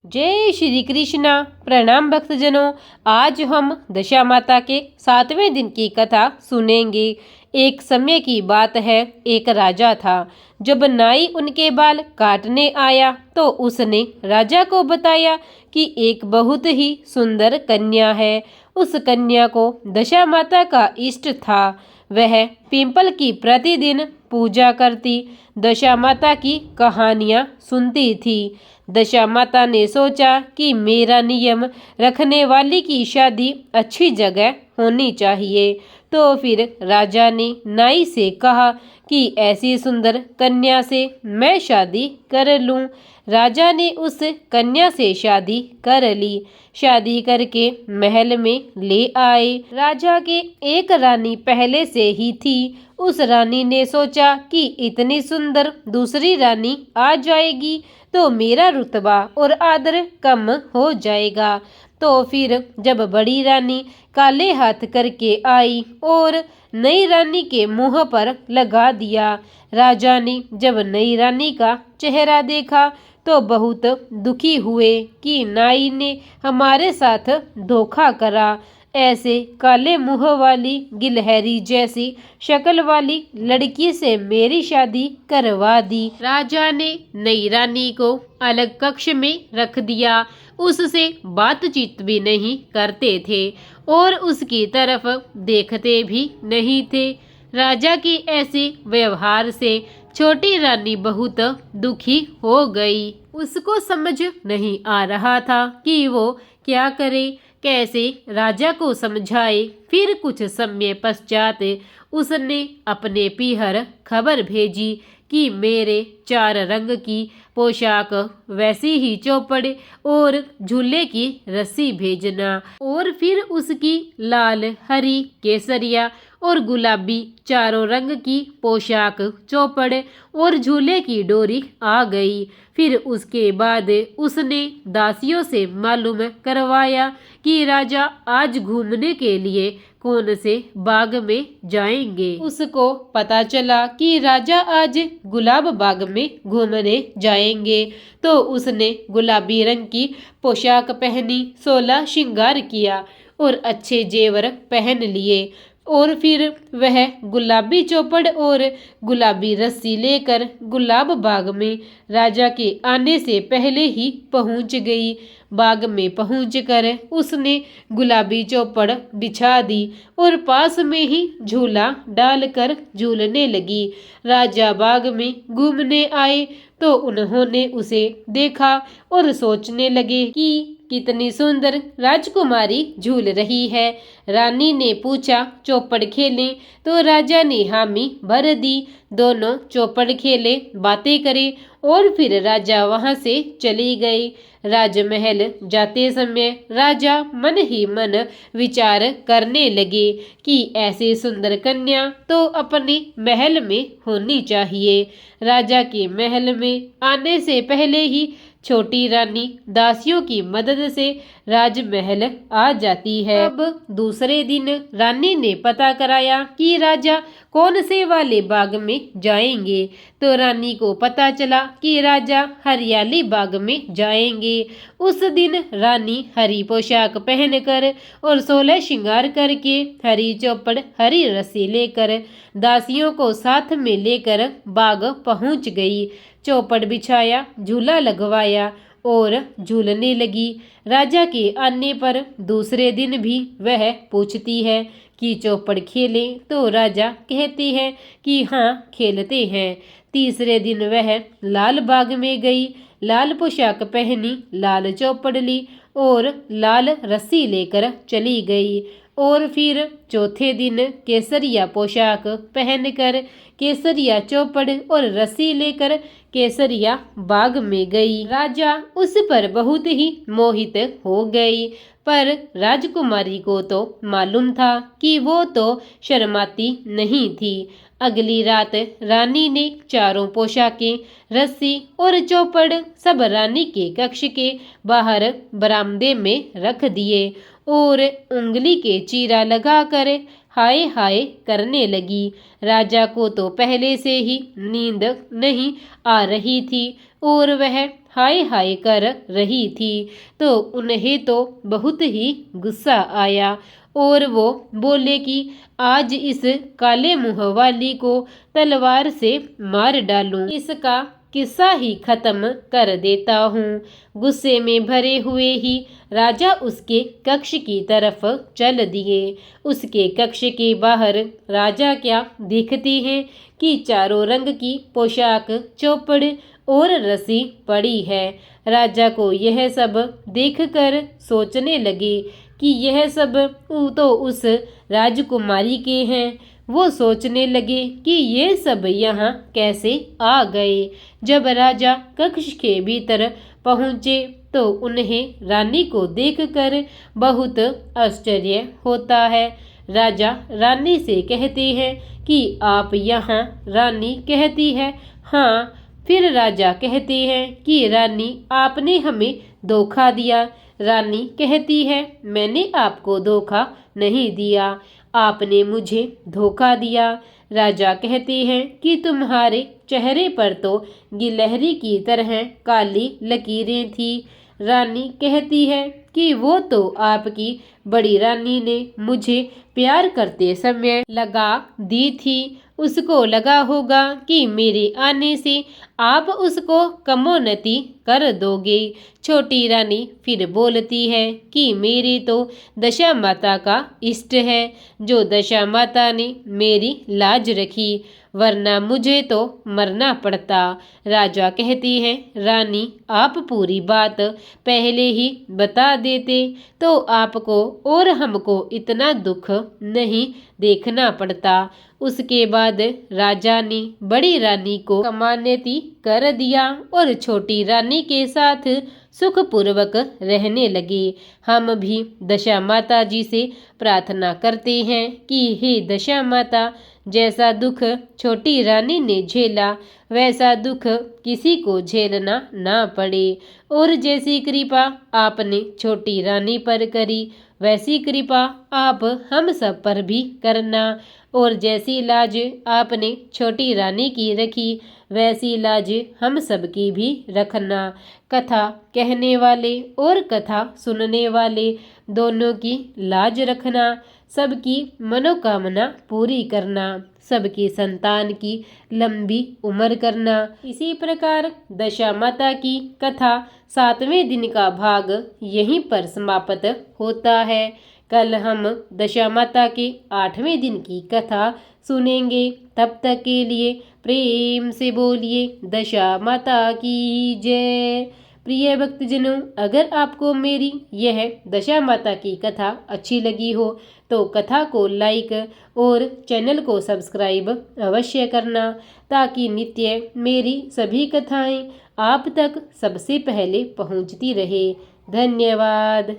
जय श्री कृष्णा। प्रणाम भक्तजनों। आज हम दशा माता के 7वें दिन की कथा सुनेंगे। एक समय की बात है, एक राजा था। जब नाई उनके बाल काटने आया तो उसने राजा को बताया कि एक बहुत ही सुंदर कन्या है। उस कन्या को दशा माता का इष्ट था। वह पिंपल की प्रतिदिन पूजा करती, दशा माता की कहानियां सुनती थी। दशा माता ने सोचा कि मेरा नियम रखने वाली की शादी अच्छी जगह होनी चाहिए। तो फिर राजा ने नाई से कहा कि ऐसी सुंदर कन्या से मैं शादी कर लूं। राजा ने उस कन्या से शादी कर ली। शादी करके महल में ले आए। राजा के एक रानी पहले से ही थी। उस रानी ने सोचा कि इतनी सुंदर दूसरी रानी आ जाएगी तो मेरा रुतबा और आदर कम हो जाएगा। तो फिर जब बड़ी रानी काले हाथ करके आई और नई रानी के मुंह पर लगा दिया। राजा ने जब नई रानी का चेहरा देखा तो बहुत दुखी हुए कि नाई ने हमारे साथ धोखा करा। ऐसे काले मुंह वाली गिलहरी जैसी शक्ल वाली लड़की से मेरी शादी करवा दी। राजा ने नई रानी को अलग कक्ष में रख दिया। उससे बातचीत भी नहीं करते थे और उसकी तरफ देखते भी नहीं थे। राजा के ऐसे व्यवहार से छोटी रानी बहुत दुखी हो गई। उसको समझ नहीं आ रहा था कि वो क्या करे, कैसे राजा को समझाए। फिर कुछ समय पश्चात उसने अपने पीहर खबर भेजी कि मेरे 4 रंग की पोशाक, वैसी ही चौपड़ और झूले की रस्सी भेजना। और फिर उसकी लाल, हरी, केसरिया और गुलाबी चारों रंग की पोशाक, चौपड़ और झूले की डोरी आ गई। फिर उसके बाद उसने दासियों से मालूम करवाया कि राजा आज घूमने के लिए कौन से बाग में जाएंगे। उसको पता चला कि राजा आज गुलाब बाग में घूमने जाएंगे। तो उसने गुलाबी रंग की पोशाक पहनी, 16 श्रृंगार किया और अच्छे जेवर पहन लिए। और फिर वह गुलाबी चौपड़ और गुलाबी रस्सी लेकर गुलाब बाग में राजा के आने से पहले ही पहुंच गई। बाग में पहुंचकर उसने गुलाबी चौपड़ बिछा दी और पास में ही झूला डालकर झूलने लगी। राजा बाग में घूमने आए तो उन्होंने उसे देखा और सोचने लगे कि कितनी सुंदर राजकुमारी झूल रही है। रानी ने पूछा, चौपड़ खेलें? तो राजा ने हामी भर दी। दोनों चौपड़ खेले, बातें करे और फिर राजा वहां से चली गई। राजमहल जाते समय राजा मन ही मन विचार करने लगे कि ऐसी सुंदर कन्या तो अपने महल में होनी चाहिए। राजा के महल में आने से पहले ही छोटी रानी दासियों की मदद से राजमहल आ जाती है। अब दूसरे दिन रानी ने पता कराया कि राजा कौन से वाले बाग में जाएंगे। तो रानी को पता चला कि राजा हरियाली बाग में जाएंगे। उस दिन रानी हरी पोशाक पहनकर और 16 श्रृंगार करके, हरी चौपड़, हरी रस्सी लेकर दासियों को साथ में लेकर बाग पहुंच गई। चौपड़ बिछाया, झूला लगवाया और झूलने लगी। राजा के आने पर दूसरे दिन भी वह पूछती है कि चौपड़ खेलें? तो राजा कहते हैं कि हाँ खेलते हैं। तीसरे दिन वह लाल बाग में गई, लाल पोशाक पहनी, लाल चौपड़ ली और लाल रस्सी लेकर चली गई। और फिर चौथे दिन केसरिया पोशाक पहनकर, केसरिया चौपड़ और रस्सी लेकर केसरिया बाग में गई। राजा उस पर बहुत ही मोहित हो गई, पर राजकुमारी को तो मालूम था कि वो तो शर्माती नहीं थी। अगली रात रानी ने चारों पोशाकें, रस्सी और चौपड़ सब रानी के कक्ष के बाहर बरामदे में रख दिए और उंगली के चीरा लगाकर हाय हाय करने लगी। राजा को तो पहले से ही नींद नहीं आ रही थी और वह हाय हाय कर रही थी तो उन्हें तो बहुत ही गुस्सा आया और वो बोले कि आज इस काले मुंह वाली को तलवार से मार डालूं, इसका किस्सा ही खत्म कर देता हूँ। गुस्से में भरे हुए ही राजा उसके कक्ष की तरफ चल दिए। उसके कक्ष के बाहर राजा क्या देखते हैं कि चारों रंग की पोशाक, चौपड़ और रस्सी पड़ी है। राजा को यह सब देखकर सोचने लगे कि यह सब तो उस राजकुमारी के हैं। वो सोचने लगे कि ये सब यहाँ कैसे आ गए। जब राजा कक्ष के भीतर पहुँचे तो उन्हें रानी को देखकर बहुत आश्चर्य होता है। राजा रानी से कहते हैं कि आप यहाँ? रानी कहती है हाँ। फिर राजा कहते हैं कि रानी आपने हमें धोखा दिया। रानी कहती है मैंने आपको धोखा नहीं दिया, आपने मुझे धोखा दिया। राजा कहते हैं कि तुम्हारे चेहरे पर तो गिलहरी की तरह काली लकीरें थी। रानी कहती है कि वो तो आपकी बड़ी रानी ने मुझे प्यार करते समय लगा दी थी। उसको लगा होगा कि मेरे आने से आप उसको कमोन्नति कर दोगे। छोटी रानी फिर बोलती है कि मेरी तो दशा माता का इष्ट है, जो दशा माता ने मेरी लाज रखी, वरना मुझे तो मरना पड़ता। राजा कहते हैं रानी आप पूरी बात पहले ही बता देते तो आपको और हमको इतना दुख नहीं देखना पड़ता। उसके बाद राजा ने बड़ी रानी को कमान्नति कर दिया और छोटी रानी के साथ सुखपूर्वक रहने लगे। हम भी दशा माता जी से प्रार्थना करते हैं कि हे दशा माता, जैसा दुख छोटी रानी ने झेला वैसा दुख किसी को झेलना ना पड़े, और जैसी कृपा आपने छोटी रानी पर करी वैसी कृपा आप हम सब पर भी करना, और जैसी लाज आपने छोटी रानी की रखी वैसी लाज हम सब की भी रखना। कथा कहने वाले और कथा सुनने वाले दोनों की लाज रखना, सबकी मनोकामना पूरी करना, सबकी संतान की लंबी उम्र करना। इसी प्रकार दशा माता की कथा 7वें दिन का भाग यहीं पर समाप्त होता है। कल हम दशा माता के 8वें दिन की कथा सुनेंगे। तब तक के लिए प्रेम से बोलिए दशा माता की जय। प्रिय भक्तजनों, अगर आपको मेरी यह दशा माता की कथा अच्छी लगी हो तो कथा को लाइक और चैनल को सब्सक्राइब अवश्य करना, ताकि नित्य मेरी सभी कथाएं आप तक सबसे पहले पहुंचती रहे। धन्यवाद।